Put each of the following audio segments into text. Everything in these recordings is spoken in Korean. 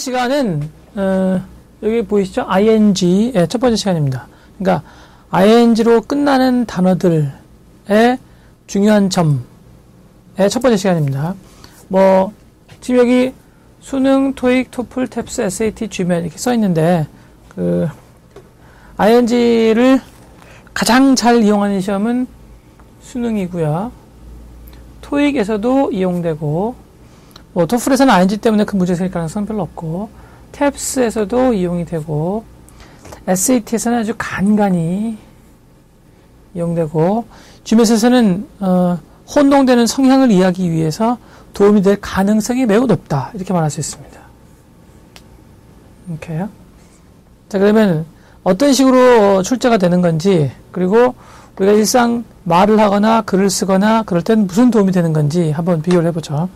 시간은 여기 보이시죠? ing의 첫 번째 시간입니다. 그러니까 ing로 끝나는 단어들의 중요한 점의 첫 번째 시간입니다. 뭐 지금 여기 수능, 토익, 토플, 탭스, SAT, GMAT 이렇게 써 있는데 그 ing를 가장 잘 이용하는 시험은 수능이고요. 토익에서도 이용되고 뭐 토플에서는 ing 때문에 큰 문제 생길 가능성은 별로 없고 탭스에서도 이용이 되고 SAT에서는 아주 간간히 이용되고 GMAT에서는 혼동되는 성향을 이해하기 위해서 도움이 될 가능성이 매우 높다 이렇게 말할 수 있습니다. 오케이요. 자, 그러면 어떤 식으로 출제가 되는 건지, 그리고 우리가 일상 말을 하거나 글을 쓰거나 그럴 땐 무슨 도움이 되는 건지 한번 비교를 해보죠.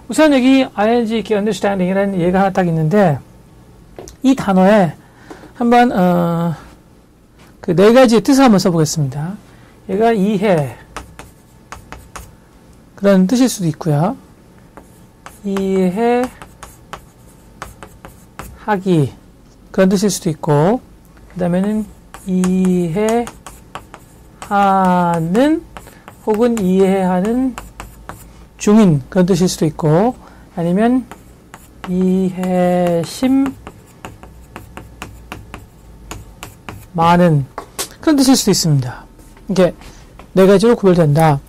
우선 여기 ing, understanding이라는 예가 하나 딱 있는데 이 단어에 한번 그 네 가지의 뜻을 한번 써보겠습니다. 얘가 이해 그런 뜻일 수도 있고요. 이해하기 그런 뜻일 수도 있고, 그 다음에는 이해하는 혹은 이해하는 중인 그런 뜻일 수도 있고, 아니면 이해심 많은 그런 뜻일 수도 있습니다. 이게 네 가지로 구별된다.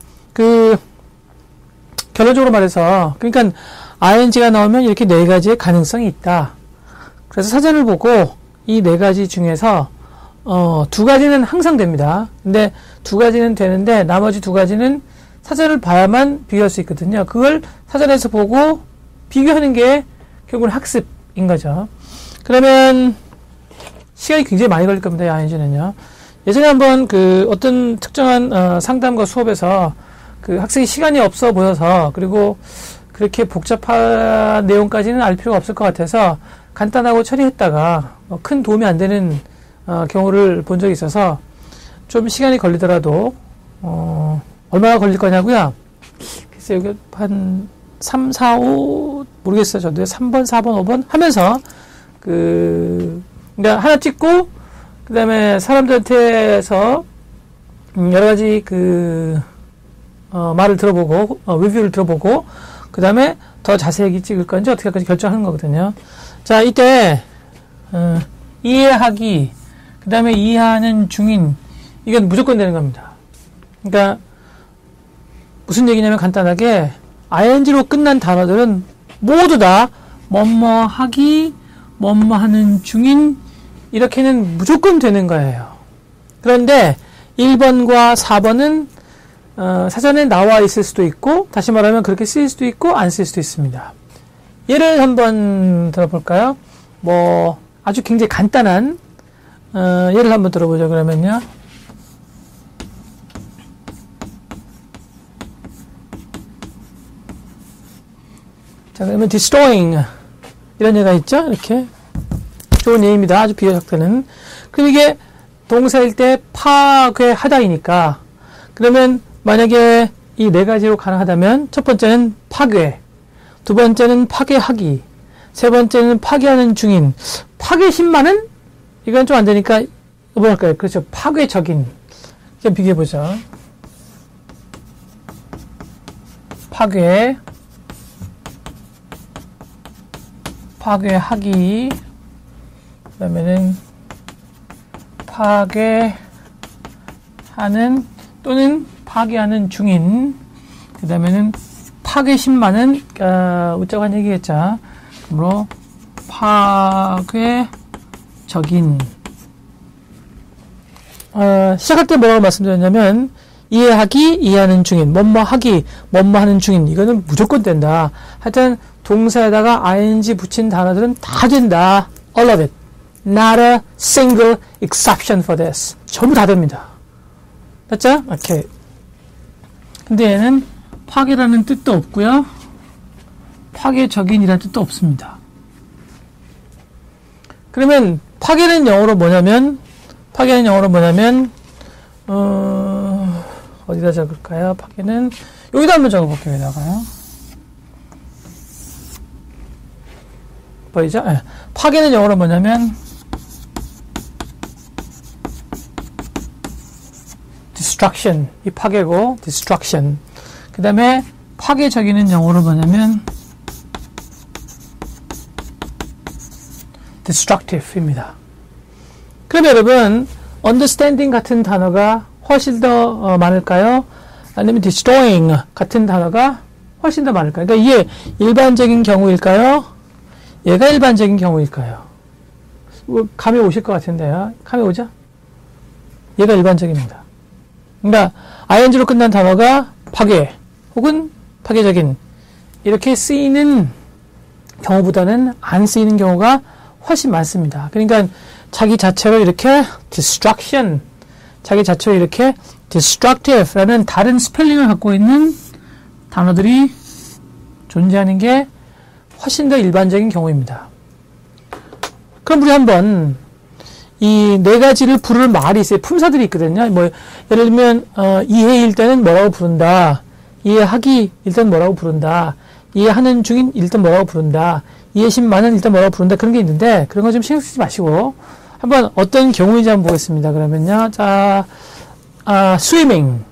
결론적으로 말해서, 그러니까 ing가 나오면 이렇게 네 가지의 가능성이 있다. 그래서 사전을 보고 이 네 가지 중에서 두 가지는 항상 됩니다. 근데 두 가지는 되는데 나머지 두 가지는 사전을 봐야만 비교할 수 있거든요. 그걸 사전에서 보고 비교하는 게 결국은 학습인 거죠. 그러면 시간이 굉장히 많이 걸릴 겁니다. ing는요. 예전에 한번 어떤 특정한 상담과 수업에서 학생이 시간이 없어 보여서, 그리고 그렇게 복잡한 내용까지는 알 필요가 없을 것 같아서 간단하고 처리했다가 큰 도움이 안 되는 경우를 본 적이 있어서 좀 시간이 걸리더라도 얼마나 걸릴 거냐고요? 글쎄 여기 한 3, 4, 5 모르겠어요. 저도 3번, 4번, 5번 하면서 그러니까 하나 찍고 그 다음에 사람들한테서 여러 가지 말을 들어보고 리뷰를 들어보고 그 다음에 더 자세하게 찍을 건지 어떻게 할 건지 결정하는 거거든요. 자, 이때 이해하기 그 다음에 이해하는 중인 이건 무조건 되는 겁니다. 그러니까 무슨 얘기냐면 간단하게 ing로 끝난 단어들은 모두 다 뭐뭐 하기 뭐뭐 하는 중인 이렇게는 무조건 되는 거예요. 그런데 1번과 4번은 사전에 나와 있을 수도 있고, 다시 말하면 그렇게 쓰일 수도 있고 안 쓰일 수도 있습니다. 예를 한번 들어볼까요? 뭐 아주 굉장히 간단한 예를 한번 들어보죠. 그러면요. 자, 그러면 destroying 이런 예가 있죠. 이렇게 좋은 예입니다. 아주 비교작되는. 그럼 이게 동사일 때 파괴하다이니까, 그러면 만약에 이 네 가지로 가능하다면 첫 번째는 파괴, 두 번째는 파괴하기, 세 번째는 파괴하는 중인. 파괴심만은 이건 좀 안 되니까 뭐 할까요? 그렇죠. 파괴적인. 좀 비교해보죠. 파괴하기, 그 다음에는 파괴하는 또는 파괴하는 중인, 그 다음에는 파괴심만은 웃자고 한 얘기겠죠. 그러므로 파괴적인. 시작할 때 뭐라고 말씀드렸냐면 이해하기, 이해하는 중인, 뭐뭐하기, 뭐뭐하는 중인 이거는 무조건 된다. 하여튼 동사에다가 ing 붙인 단어들은 다 된다. All of it. Not a single exception for this. 전부 다 됩니다. 됐죠? 오케이. 근데 얘는 파괴라는 뜻도 없고요. 파괴적인이라는 뜻도 없습니다. 그러면 파괴는 영어로 뭐냐면 어디다 적을까요? 파괴는 여기다 한번 적어볼게요. 여기다가요. 보이죠? 예. 파괴는 영어로 뭐냐면 destruction. 이 파괴고 destruction. 그 다음에 파괴적이는 영어로 뭐냐면 destructive입니다. 그럼 여러분 understanding 같은 단어가 훨씬 더 많을까요? 아니면 destroying 같은 단어가 훨씬 더 많을까요? 그러니까 이게 일반적인 경우일까요? 얘가 일반적인 경우일까요? 뭐 감이 오실 것 같은데요. 감이 오죠? 얘가 일반적입니다. 그러니까 ing로 끝난 단어가 파괴 혹은 파괴적인 이렇게 쓰이는 경우보다는 안 쓰이는 경우가 훨씬 많습니다. 그러니까 자기 자체로 이렇게 destruction, 자기 자체로 이렇게 destructive라는 다른 스펠링을 갖고 있는 단어들이 존재하는 게 훨씬 더 일반적인 경우입니다. 그럼 우리 한번 이 네 가지를 부를 말이 있어요. 품사들이 있거든요. 뭐 예를 들면 이해일 때는 뭐라고 부른다. 이해하기 일 때는 뭐라고 부른다. 이해하는 중인 일 때는 뭐라고 부른다. 이해심 많은 일 때는 뭐라고 부른다. 그런 게 있는데 그런 거 좀 신경 쓰지 마시고 한번 어떤 경우인지 한번 보겠습니다. 그러면요. 자, swimming.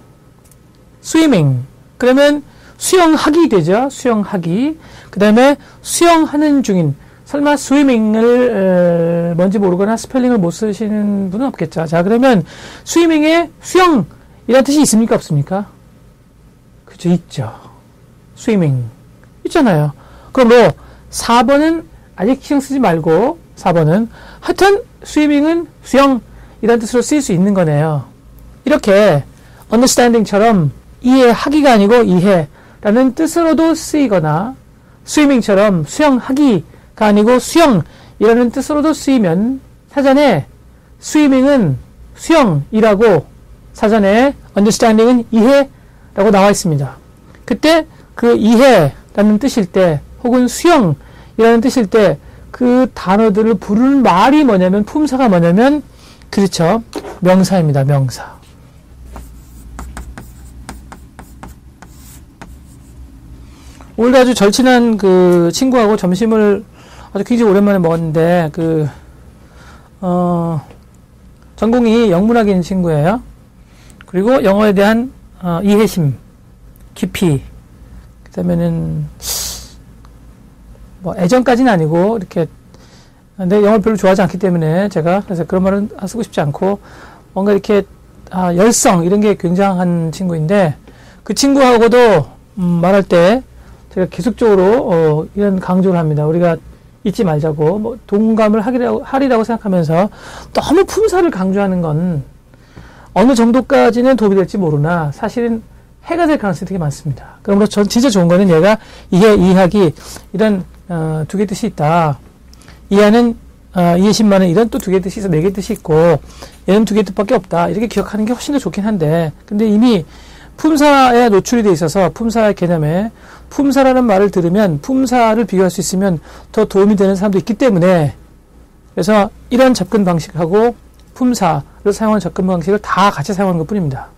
그러면 수영하기 되죠. 수영하기. 그 다음에 수영하는 중인. 설마 스위밍을 뭔지 모르거나 스펠링을 못 쓰시는 분은 없겠죠. 자, 그러면 스위밍에 수영이라는 뜻이 있습니까? 없습니까? 그죠, 있죠. 스위밍. 있잖아요. 그럼 뭐 4번은 아직 신경 쓰지 말고 4번은 하여튼 스위밍은 수영이라는 뜻으로 쓰일 수 있는 거네요. 이렇게 understanding처럼 이해하기가 아니고 이해라는 뜻으로도 쓰이거나 스위밍처럼 수영하기가 아니고 수영이라는 뜻으로도 쓰이면 사전에 스위밍은 수영이라고 사전에 understanding은 이해라고 나와 있습니다. 그때 그 이해라는 뜻일 때 혹은 수영이라는 뜻일 때 그 단어들을 부르는 말이 뭐냐면 품사가 뭐냐면 그렇죠. 명사입니다. 명사. 오늘 아주 절친한 그 친구하고 점심을 아주 굉장히 오랜만에 먹었는데 전공이 영문학인 친구예요. 그리고 영어에 대한 이해심, 깊이, 그다음에는 뭐 애정까지는 아니고 이렇게 근데 영어를 별로 좋아하지 않기 때문에 제가 그래서 그런 말은 쓰고 싶지 않고 뭔가 이렇게 열성 이런 게 굉장한 친구인데 그 친구하고도 말할 때 제가 계속적으로 이런 강조를 합니다. 우리가 잊지 말자고 뭐 동감을 하리라고 생각하면서 너무 품사를 강조하는 건 어느 정도까지는 도움이 될지 모르나 사실은 해가 될 가능성이 되게 많습니다. 그러므로 전 진짜 좋은 거는 얘가 이해하기 이런 두 개 뜻이 있다. 이해하는 이해심만은 이런 또 두 개 뜻이 있어 네 개 뜻이 있고 얘는 두 개 뜻밖에 없다. 이렇게 기억하는 게 훨씬 더 좋긴 한데 근데 이미 품사에 노출이 돼 있어서 품사의 개념에 품사라는 말을 들으면 품사를 비교할 수 있으면 더 도움이 되는 사람도 있기 때문에 그래서 이런 접근 방식하고 품사를 사용하는 접근 방식을 다 같이 사용하는 것 뿐입니다.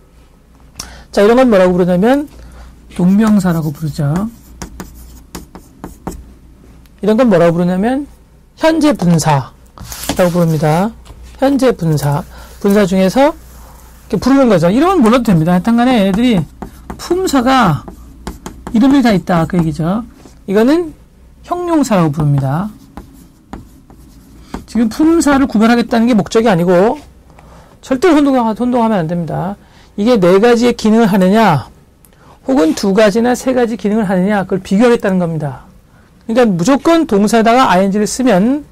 자, 이런 건 뭐라고 부르냐면 동명사라고 부르죠. 이런 건 뭐라고 부르냐면 현재 분사라고 부릅니다. 현재 분사. 분사 중에서 이렇게 부르는 거죠. 이름은 몰라도 됩니다. 하여튼간에 애들이 품사가 이름이 다 있다. 그 얘기죠. 이거는 형용사라고 부릅니다. 지금 품사를 구별하겠다는 게 목적이 아니고 절대로 혼동하면 안 됩니다. 이게 네 가지의 기능을 하느냐 혹은 두 가지나 세 가지 기능을 하느냐 그걸 비교하겠다는 겁니다. 그러니까 무조건 동사에다가 ing를 쓰면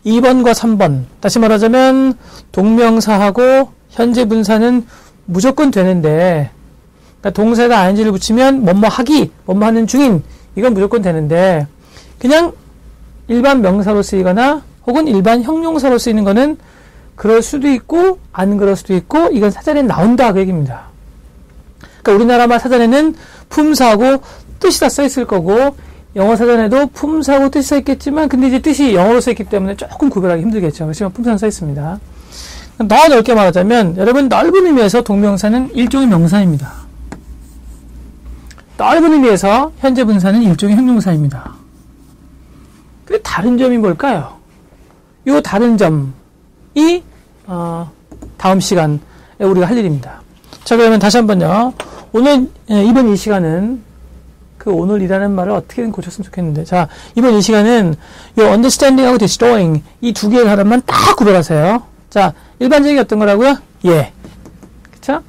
2번과 3번 다시 말하자면 동명사하고 현재 분사는 무조건 되는데 그러니까 동사에다 ing를 붙이면 뭐뭐 하기, 뭐뭐 하는 중인 이건 무조건 되는데 그냥 일반 명사로 쓰이거나 혹은 일반 형용사로 쓰이는 거는 그럴 수도 있고 안 그럴 수도 있고 이건 사전에 나온다 그 얘기입니다. 그러니까 우리나라말 사전에는 품사하고 뜻이 다 써있을 거고 영어 사전에도 품사하고 뜻이 써있겠지만 근데 이제 뜻이 영어로 써있기 때문에 조금 구별하기 힘들겠죠. 그렇지만 품사는 써있습니다. 더 넓게 말하자면 여러분 넓은 의미에서 동명사는 일종의 명사입니다. 넓은 의미에서 현재 분사는 일종의 형용사입니다. 근데 다른 점이 뭘까요? 요 다른 점이 다음 시간에 우리가 할 일입니다. 자, 그러면 다시 한번요. 오늘 이번 이 시간은 그 오늘이라는 말을 어떻게든 고쳤으면 좋겠는데, 자, 이번 이 시간은 요 understanding하고 destroying 이 두 개의 단어만 딱 구별하세요. 자, 일반적인 어떤 거라고요? 예. 그쵸?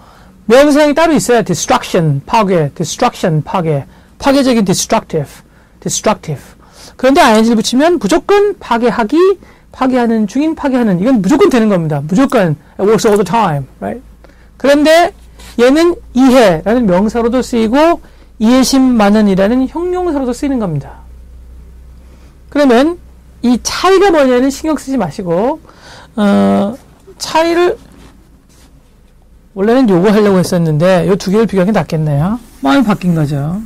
명사형이 따로 있어요. destruction, 파괴, destruction, 파괴, 파괴적인 destructive. 그런데 ing를 붙이면 무조건 파괴하기, 파괴하는 중인, 파괴하는, 이건 무조건 되는 겁니다. 무조건 it works all the time, right? 그런데 얘는 이해라는 명사로도 쓰이고 이해심 많은이라는 형용사로도 쓰이는 겁니다. 그러면 이 차이가 뭐냐는 신경 쓰지 마시고 차이를 원래는 요거 하려고 했었는데 요 두 개를 비교하는 게 낫겠네요. 마음이 바뀐 거죠.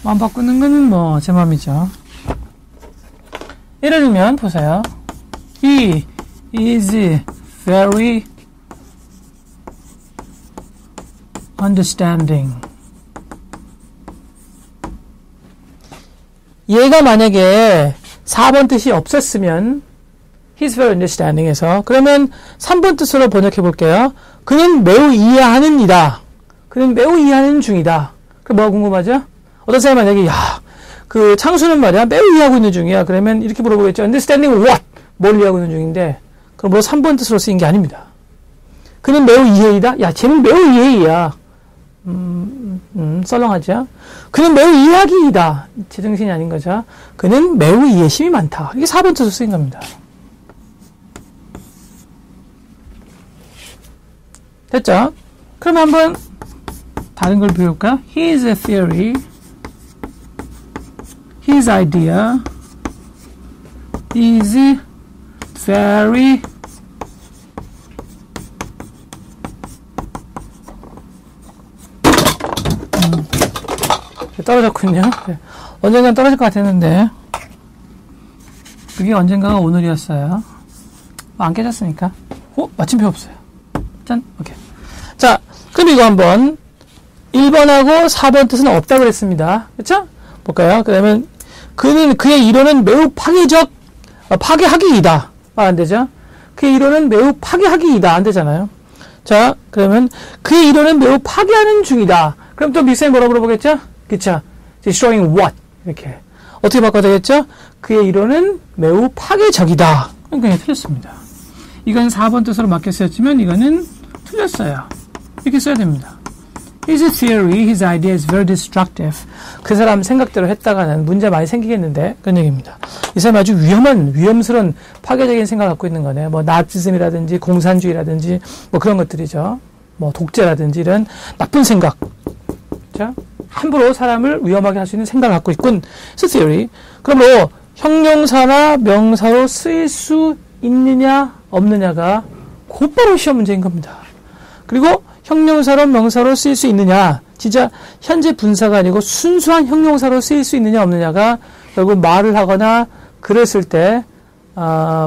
마음 바꾸는 건 뭐 제 마음이죠. 예를 들면 보세요. He is very understanding. 얘가 만약에 4번 뜻이 없었으면 He's very understanding에서 그러면 3번 뜻으로 번역해 볼게요. 그는 매우 이해하는 이다. 그는 매우 이해하는 중이다. 그럼 뭐가 궁금하죠? 어떤 사람이 만약에 그 창수는 말이야 매우 이해하고 있는 중이야. 그러면 이렇게 물어보겠죠. Understanding what? 뭘 이해하고 있는 중인데 그럼 뭐 3번 뜻으로 쓰인 게 아닙니다. 그는 매우 이해이다. 야, 쟤는 매우 이해이야. 썰렁하죠? 그는 매우 이해하기이다. 제정신이 아닌 거죠. 그는 매우 이해심이 많다. 이게 4번 뜻으로 쓰인 겁니다. 됐죠? 그럼 한번 다른 걸 배울까? His theory, his idea is very 떨어졌군요. 네. 언젠간 떨어질 것 같았는데 그게 언젠가가 오늘이었어요. 안 깨졌으니까. 마침표 없어요. 짠. 오케이. 자, 그럼 이거 한번 1번하고 4번 뜻은 없다고 그랬습니다. 그렇죠? 볼까요? 그러면 그의 이론은 매우 파괴하기이다. 안 되죠? 그의 이론은 매우 파괴하기이다. 안 되잖아요. 자, 그러면 그의 이론은 매우 파괴하는 중이다. 그럼 또 미쌤이 뭐라고 물어보겠죠? 그쵸? destroying what? 이렇게. 어떻게 바꿔야 되겠죠? 그의 이론은 매우 파괴적이다. 그냥 틀렸습니다. 이건 4번 뜻으로 맞게 쓰였지만 이거는 틀렸어요. 이렇게 써야 됩니다. His theory, his idea is very destructive. 그 사람 생각대로 했다가는 문제 많이 생기겠는데 그런 얘기입니다. 이 사람 아주 위험스러운 파괴적인 생각을 갖고 있는 거네. 뭐 나치즘이라든지 공산주의라든지 뭐 그런 것들이죠. 뭐 독재라든지 이런 나쁜 생각. 그렇죠? 함부로 사람을 위험하게 할 수 있는 생각을 갖고 있군. His theory. 그럼 뭐 형용사나 명사로 쓰일 수 있느냐 없느냐가 곧바로 시험 문제인 겁니다. 그리고 형용사로 명사로 쓰일 수 있느냐, 진짜 현재 분사가 아니고 순수한 형용사로 쓰일 수 있느냐 없느냐가 결국 말을 하거나 글을 쓸 때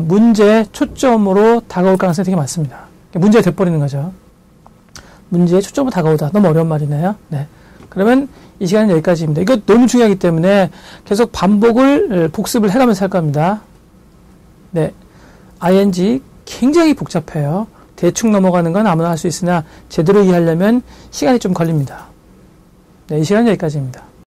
문제에 초점으로 다가올 가능성이 되게 많습니다. 문제가 돼버리는 거죠. 문제에 초점으로 다가오다. 너무 어려운 말이네요. 네. 그러면 이 시간은 여기까지입니다. 이거 너무 중요하기 때문에 계속 복습을 해가면서 할 겁니다. 네. ing 굉장히 복잡해요. 대충 넘어가는 건 아무나 할 수 있으나 제대로 이해하려면 시간이 좀 걸립니다. 네, 이 시간은 여기까지입니다.